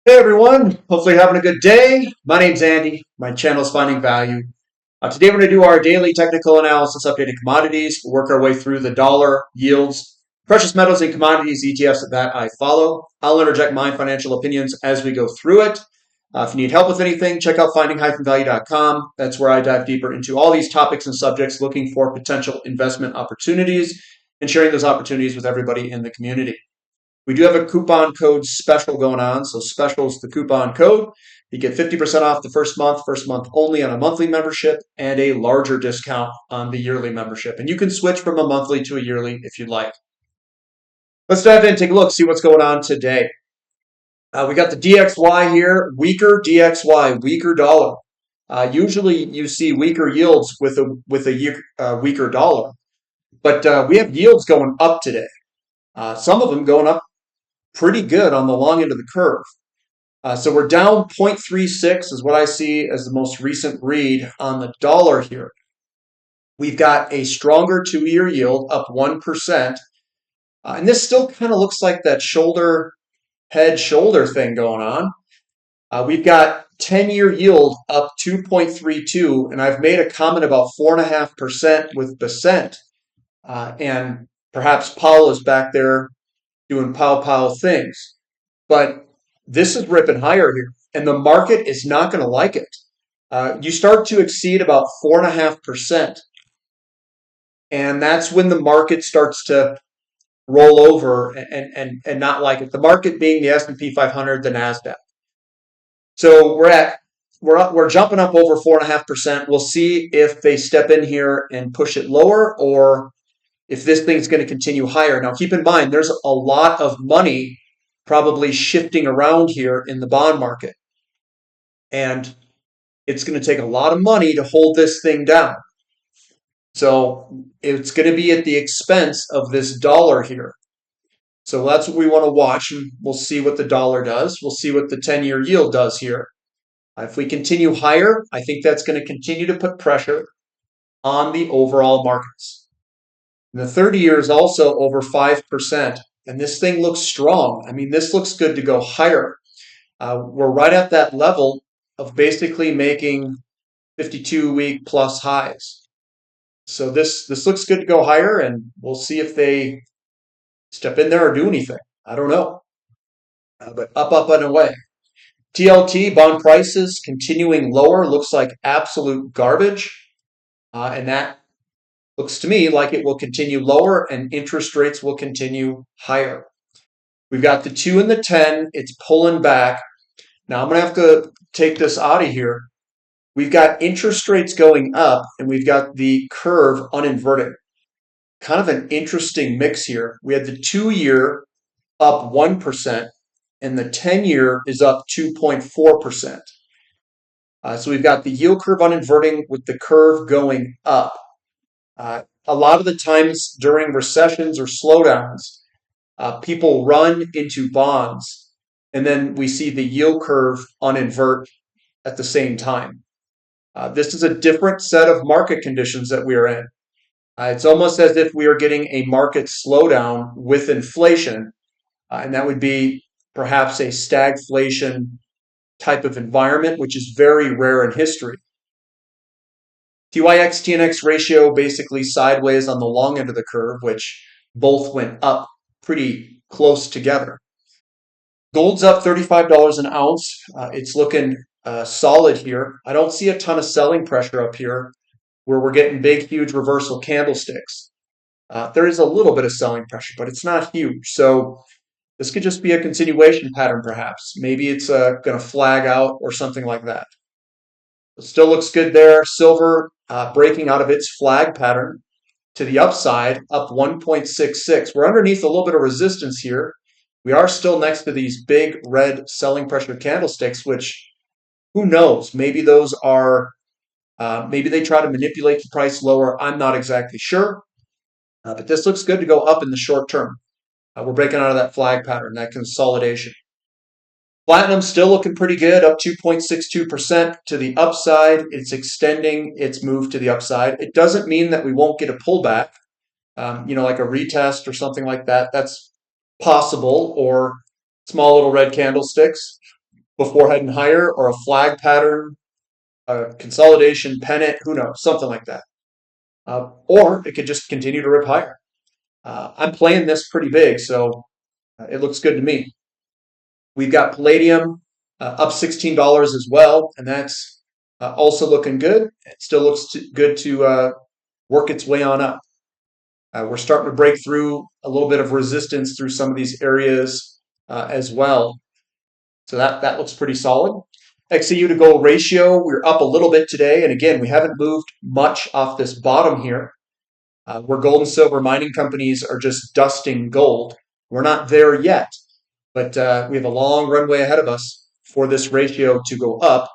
Hey everyone, hopefully you're having a good day. My name's Andy. My channel is Finding Value. Today we're going to do our daily technical analysis updated commodities. We'll work our way through the dollar, yields, precious metals and commodities ETFs that I follow. I'll interject my financial opinions as we go through it. If you need help with anything, check out finding-value.com. That's where I dive deeper into all these topics and subjects, looking for potential investment opportunities and sharing those opportunities with everybody in the community. We do have a coupon code special going on. So special is the coupon code. You get 50% off the first month only on a monthly membership, and a larger discount on the yearly membership. And you can switch from a monthly to a yearly if you'd like. Let's dive in, take a look, see what's going on today. We got the DXY here, weaker DXY, weaker dollar. Usually you see weaker yields with a weaker dollar, but we have yields going up today. Some of them going up pretty good on the long end of the curve. So we're down 0.36 is what I see as the most recent read on the dollar here. We've got a stronger 2-year yield up 1%. And this still kind of looks like that shoulder, head, shoulder thing going on. We've got 10-year yield up 2.32. And I've made a comment about 4.5% with Besant. And perhaps Powell is back there doing pow things. But this is ripping higher here, and the market is not going to like it. You start to exceed about 4.5%, and that's when the market starts to roll over and not like it. The market being the S&P 500, the Nasdaq. So we're jumping up over 4.5%. We'll see if they step in here and push it lower, or if this thing's going to continue higher. Now, keep in mind, there's a lot of money probably shifting around here in the bond market. And it's going to take a lot of money to hold this thing down. So it's going to be at the expense of this dollar here. So that's what we want to watch, and we'll see what the dollar does. We'll see what the 10-year yield does here. If we continue higher, I think that's going to continue to put pressure on the overall markets. And the 30-year is also over 5%. And this thing looks strong. I mean, this looks good to go higher. We're right at that level of basically making 52-week plus highs. So this looks good to go higher, and we'll see if they step in there or do anything. I don't know. But up, and away. TLT, bond prices continuing lower, looks like absolute garbage. And that looks to me like it will continue lower, and interest rates will continue higher. We've got the 2 and the 10. It's pulling back. Now I'm going to have to take this out of here. We've got interest rates going up, and we've got the curve uninverting. Kind of an interesting mix here. We had the 2-year up 1%, and the 10-year is up 2.4%. So we've got the yield curve uninverting with the curve going up. A lot of the times during recessions or slowdowns, people run into bonds, and then we see the yield curve uninvert at the same time. This is a different set of market conditions that we are in. It's almost as if we are getting a market slowdown with inflation, and that would be perhaps a stagflation type of environment, which is very rare in history. TYX TNX ratio basically sideways on the long end of the curve, which both went up pretty close together. Gold's up $35 an ounce. It's looking solid here. I don't see a ton of selling pressure up here where we're getting big, huge reversal candlesticks. There is a little bit of selling pressure, but it's not huge. So this could just be a continuation pattern, perhaps. Maybe it's going to flag out or something like that. It still looks good there. Silver breaking out of its flag pattern to the upside, up 1.66. We're underneath a little bit of resistance here. We are still next to these big red selling pressure candlesticks, which who knows? Maybe those are, maybe they try to manipulate the price lower. I'm not exactly sure. But this looks good to go up in the short term. We're breaking out of that flag pattern, that consolidation. Platinum still looking pretty good, up 2.62% to the upside. It's extending its move to the upside. It doesn't mean that we won't get a pullback, like a retest or something like that. That's possible, or small little red candlesticks. before heading higher, or a flag pattern, a consolidation pennant, who knows, something like that. Or it could just continue to rip higher. I'm playing this pretty big, so it looks good to me. We've got palladium up $16 as well, and that's also looking good. It still looks good to work its way on up. We're starting to break through a little bit of resistance through some of these areas as well. So that looks pretty solid. XAU to gold ratio, we're up a little bit today. And again, we haven't moved much off this bottom here, where gold and silver mining companies are just dusting gold. We're not there yet, but we have a long runway ahead of us for this ratio to go up,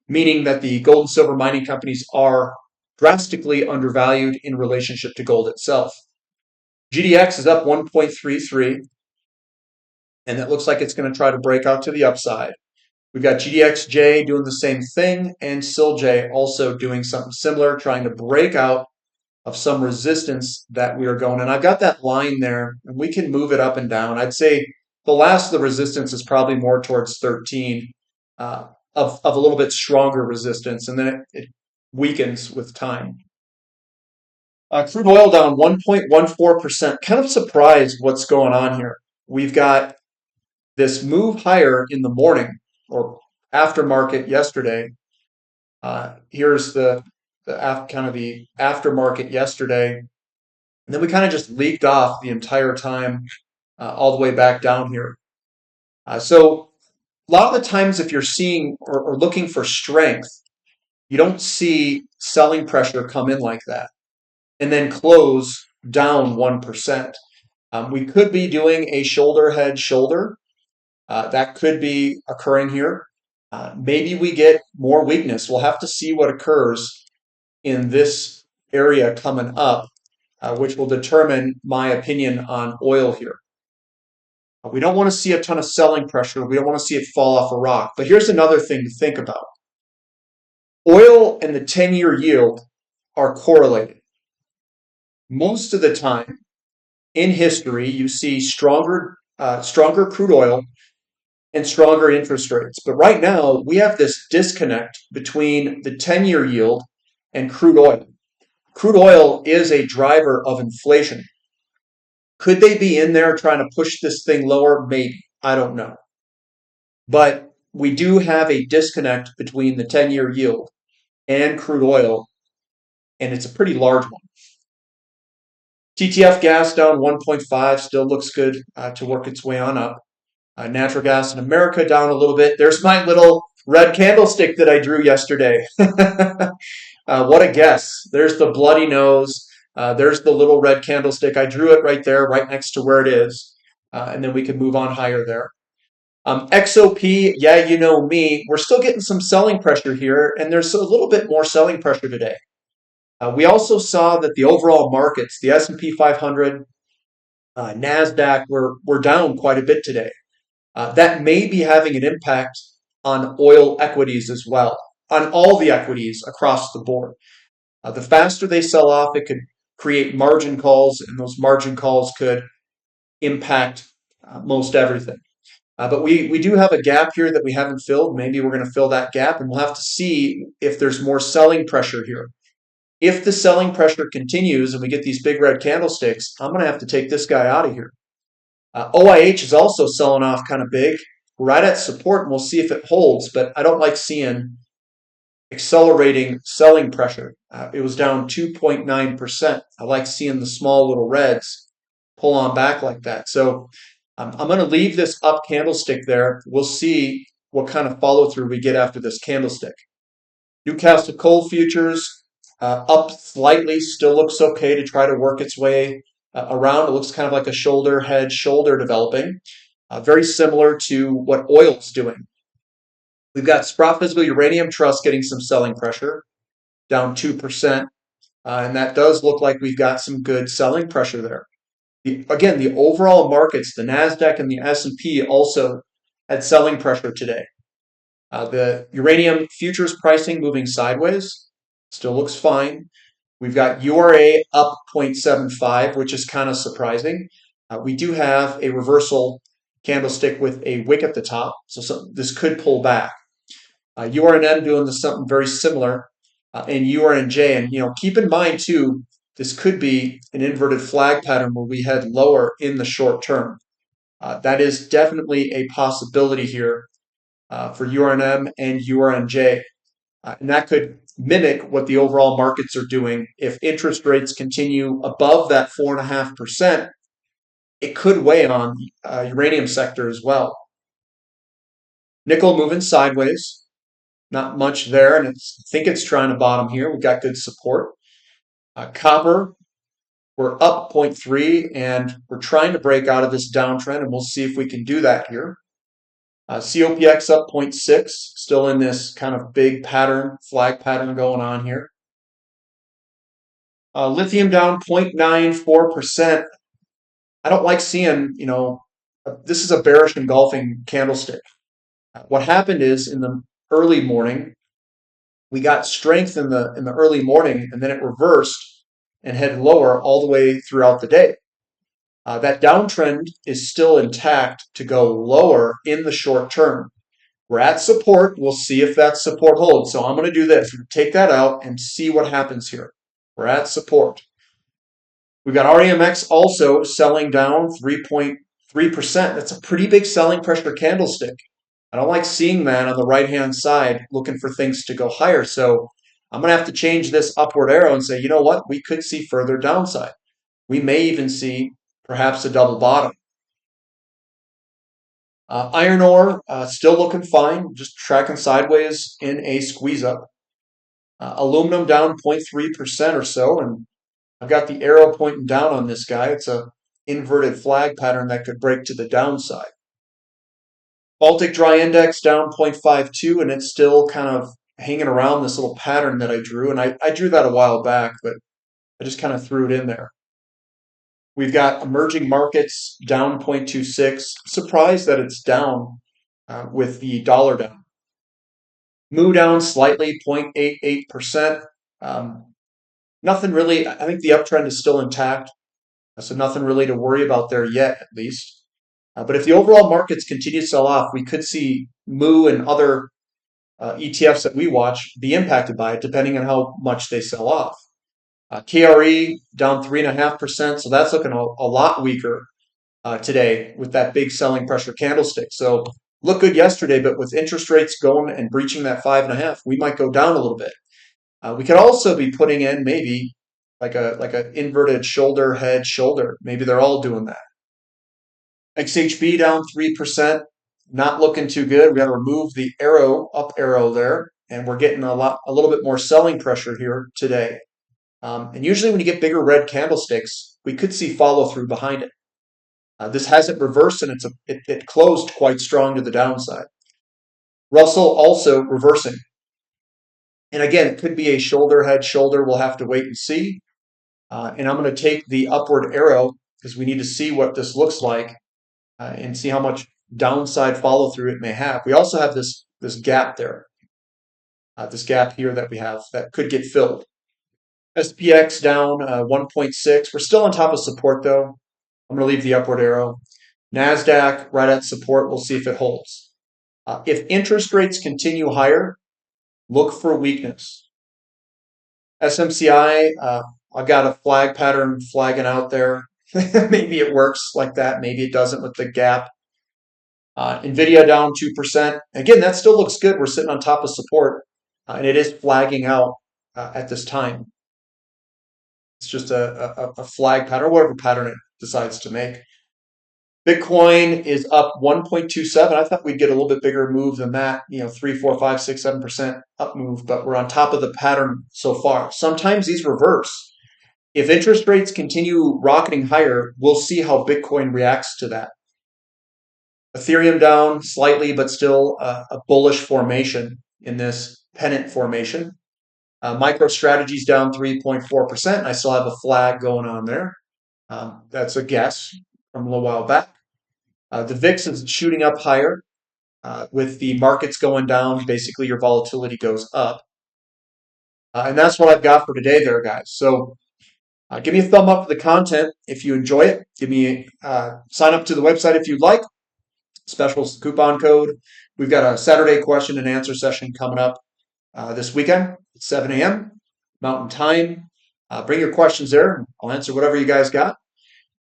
meaning that the gold and silver mining companies are drastically undervalued in relationship to gold itself. GDX is up 1.33, and that looks like it's going to try to break out to the upside. We've got GDXJ doing the same thing, and SILJ also doing something similar, trying to break out of some resistance that we are going. And I've got that line there, and we can move it up and down. I'd say the last of the resistance is probably more towards 13, of a little bit stronger resistance, and then it weakens with time. Crude oil down 1.14%. Kind of surprised what's going on here. We've got this move higher in the morning or aftermarket yesterday. Here's the kind of the aftermarket yesterday, and then we kind of just leaked off the entire time all the way back down here. So a lot of the times, if you're seeing or looking for strength, you don't see selling pressure come in like that and then close down 1%. We could be doing a shoulder head shoulder. That could be occurring here. Maybe we get more weakness. We'll have to see what occurs in this area coming up, which will determine my opinion on oil here. We don't want to see a ton of selling pressure. We don't want to see it fall off a rock. But here's another thing to think about. Oil and the 10-year yield are correlated. Most of the time in history, you see stronger crude oil and stronger interest rates. But right now, we have this disconnect between the 10-year yield and crude oil. Crude oil is a driver of inflation. Could they be in there trying to push this thing lower? Maybe. I don't know. But we do have a disconnect between the 10-year yield and crude oil, and it's a pretty large one. TTF gas down 1.5, still looks good to work its way on up. Natural gas in America down a little bit. There's my little red candlestick that I drew yesterday. What a guess. There's the bloody nose. There's the little red candlestick. I drew it right there, right next to where it is. And then we can move on higher there. XOP, yeah, you know me. We're still getting some selling pressure here, and there's a little bit more selling pressure today. We also saw that the overall markets, the S&P 500, NASDAQ, were down quite a bit today. That may be having an impact on oil equities as well, on all the equities across the board. The faster they sell off, it could create margin calls, and those margin calls could impact most everything. But we do have a gap here that we haven't filled. Maybe we're going to fill that gap, and we'll have to see if there's more selling pressure here. If the selling pressure continues and we get these big red candlesticks, I'm going to have to take this guy out of here. OIH is also selling off kind of big, right at support, and we'll see if it holds, but I don't like seeing accelerating selling pressure. It was down 2.9%. I like seeing the small little reds pull on back like that. So I'm going to leave this up candlestick there. We'll see what kind of follow through we get after this candlestick. Newcastle coal futures up slightly, still looks okay to try to work its way around. It looks kind of like a shoulder head shoulder developing, very similar to what oil's doing. We've got Sprott Physical Uranium Trust getting some selling pressure, down 2%, and that does look like we've got some good selling pressure there. Again, the overall markets, the NASDAQ and the S&P also had selling pressure today. The uranium futures pricing moving sideways, still looks fine. We've got URA up 0.75, which is kind of surprising. We do have a reversal candlestick with a wick at the top. So this could pull back. URNM doing something very similar, and URNJ. And keep in mind too, this could be an inverted flag pattern where we head lower in the short term. That is definitely a possibility here for URNM and URNJ. And that could mimic what the overall markets are doing. If interest rates continue above that 4.5%, it could weigh on uranium sector as well. Nickel moving sideways, not much there, and I think it's trying to bottom here. We've got good support. Copper, we're up 0.3, and we're trying to break out of this downtrend, and we'll see if we can do that here. COPX up 0.6, still in this kind of big pattern, flag pattern going on here. Lithium down 0.94%. I don't like seeing, this is a bearish engulfing candlestick. What happened is in the early morning, we got strength in the early morning, and then it reversed and headed lower all the way throughout the day. That downtrend is still intact to go lower in the short term. We're at support. We'll see if that support holds. So I'm going to do this. Take that out and see what happens here. We're at support. We've got REMX also selling down 3.3%. That's a pretty big selling pressure candlestick. I don't like seeing that on the right-hand side looking for things to go higher. So I'm going to have to change this upward arrow and say, you know what? We could see further downside. We may even see perhaps a double bottom. Iron ore still looking fine, just tracking sideways in a squeeze up. Aluminum down 0.3% or so, and I've got the arrow pointing down on this guy. It's a inverted flag pattern that could break to the downside. Baltic Dry Index down 0.52, and it's still kind of hanging around this little pattern that I drew, and I drew that a while back, but I just kind of threw it in there. We've got emerging markets down 0.26. Surprised that it's down with the dollar down. Moo down slightly, 0.88%. Nothing really, I think the uptrend is still intact, so nothing really to worry about there yet, at least. But if the overall markets continue to sell off, we could see Moo and other ETFs that we watch be impacted by it, depending on how much they sell off. KRE down 3.5%, so that's looking a lot weaker today with that big selling pressure candlestick. So looked good yesterday, but with interest rates going and breaching that 5.5, we might go down a little bit. We could also be putting in maybe like a inverted shoulder, head, shoulder. Maybe they're all doing that. XHB down 3%, not looking too good. We got to remove the up arrow there, and we're getting a little bit more selling pressure here today. And usually when you get bigger red candlesticks, we could see follow through behind it. This hasn't reversed, and it closed quite strong to the downside. Russell also reversing. And again, it could be a shoulder, head, shoulder. We'll have to wait and see. And I'm going to take the upward arrow because we need to see what this looks like and see how much downside follow through it may have. We also have this gap there, this gap here that we have that could get filled. SPX down 1.6. We're still on top of support though. I'm going to leave the upward arrow. NASDAQ right at support. We'll see if it holds. If interest rates continue higher, look for weakness. SMCI, I've got a flag pattern flagging out there. Maybe it works like that. Maybe it doesn't with the gap. NVIDIA down 2%. Again, that still looks good. We're sitting on top of support, and it is flagging out at this time. It's just a flag pattern, or whatever pattern it decides to make. Bitcoin is up 1.27. I thought we'd get a little bit bigger move than that, 3, 4, 5, 6, 7% up move, but we're on top of the pattern so far. Sometimes these reverse. If interest rates continue rocketing higher, we'll see how Bitcoin reacts to that. Ethereum down slightly, but still a bullish formation in this pennant formation. MicroStrategy's down 3.4%. I still have a flag going on there. That's a guess from a little while back. The VIX is shooting up higher. With the markets going down, basically your volatility goes up. And that's what I've got for today there, guys. So give me a thumb up for the content if you enjoy it. Give me sign up to the website if you'd like. specials coupon code. We've got a Saturday question and answer session coming up this weekend at 7 a.m. Mountain Time. Bring your questions there. I'll answer whatever you guys got.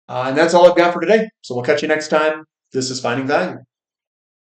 And that's all I've got for today. So we'll catch you next time. This is Finding Value.